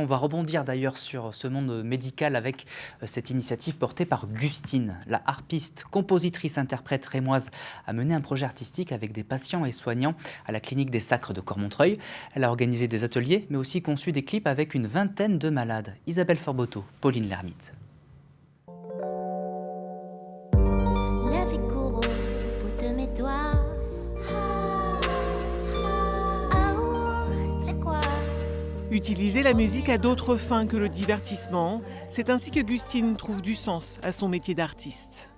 On va rebondir d'ailleurs sur ce monde médical avec cette initiative portée par Gustine. La harpiste, compositrice, interprète rémoise a mené un projet artistique avec des patients et soignants à la clinique des Sacres de Cormontreuil. Elle a organisé des ateliers mais aussi conçu des clips avec une vingtaine de malades. Isabelle Forboto, Pauline Lermite. La vie court au bout de mes doigts. Utiliser la musique à d'autres fins que le divertissement, c'est ainsi que Gustine trouve du sens à son métier d'artiste.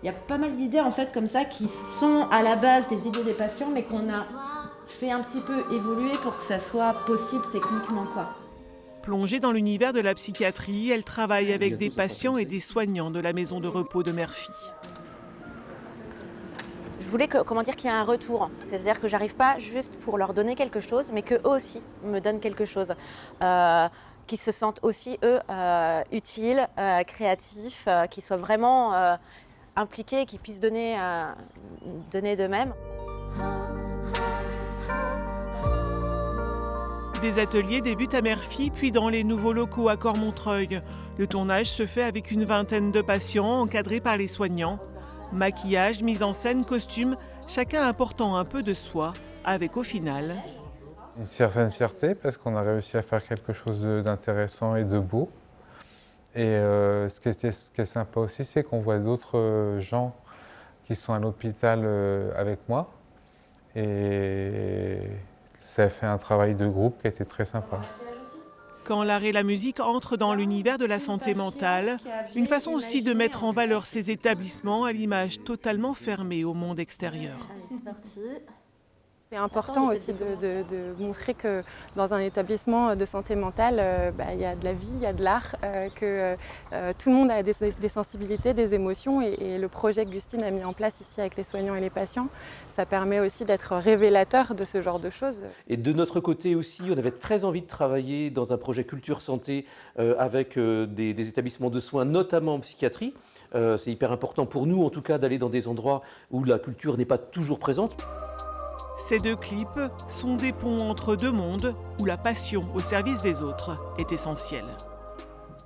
Il y a pas mal d'idées en fait comme ça qui sont à la base des idées des patients mais qu'on a fait un petit peu évoluer pour que ça soit possible techniquement, quoi. Plongée dans l'univers de la psychiatrie, elle travaille avec des patients et des soignants de la maison de repos de Murphy. Je voulais qu'il y ait un retour, c'est-à-dire que j'arrive pas juste pour leur donner quelque chose, mais qu'eux aussi me donnent quelque chose, qu'ils se sentent aussi eux utiles, créatifs, qu'ils soient vraiment impliqués, qu'ils puissent donner d'eux-mêmes. Des ateliers débutent à Murphy, puis dans les nouveaux locaux à Cormontreuil. Le tournage se fait avec une vingtaine de patients encadrés par les soignants. Maquillage, mise en scène, costume, chacun apportant un peu de soi, avec au final une certaine fierté parce qu'on a réussi à faire quelque chose d'intéressant et de beau. Et ce qui est sympa aussi, c'est qu'on voit d'autres gens qui sont à l'hôpital avec moi. Et ça a fait un travail de groupe qui a été très sympa. Quand l'art et la musique entrent dans l'univers de la santé mentale, une façon aussi de mettre en valeur ces établissements à l'image totalement fermée au monde extérieur. Allez, c'est parti. C'est important aussi de montrer que dans un établissement de santé mentale, il y a de la vie, il y a de l'art, que tout le monde a des sensibilités, des émotions et le projet que Gustine a mis en place ici avec les soignants et les patients, ça permet aussi d'être révélateur de ce genre de choses. Et de notre côté aussi, on avait très envie de travailler dans un projet culture santé avec des établissements de soins, notamment en psychiatrie. C'est hyper important pour nous en tout cas d'aller dans des endroits où la culture n'est pas toujours présente. Ces deux clips sont des ponts entre deux mondes où la passion au service des autres est essentielle.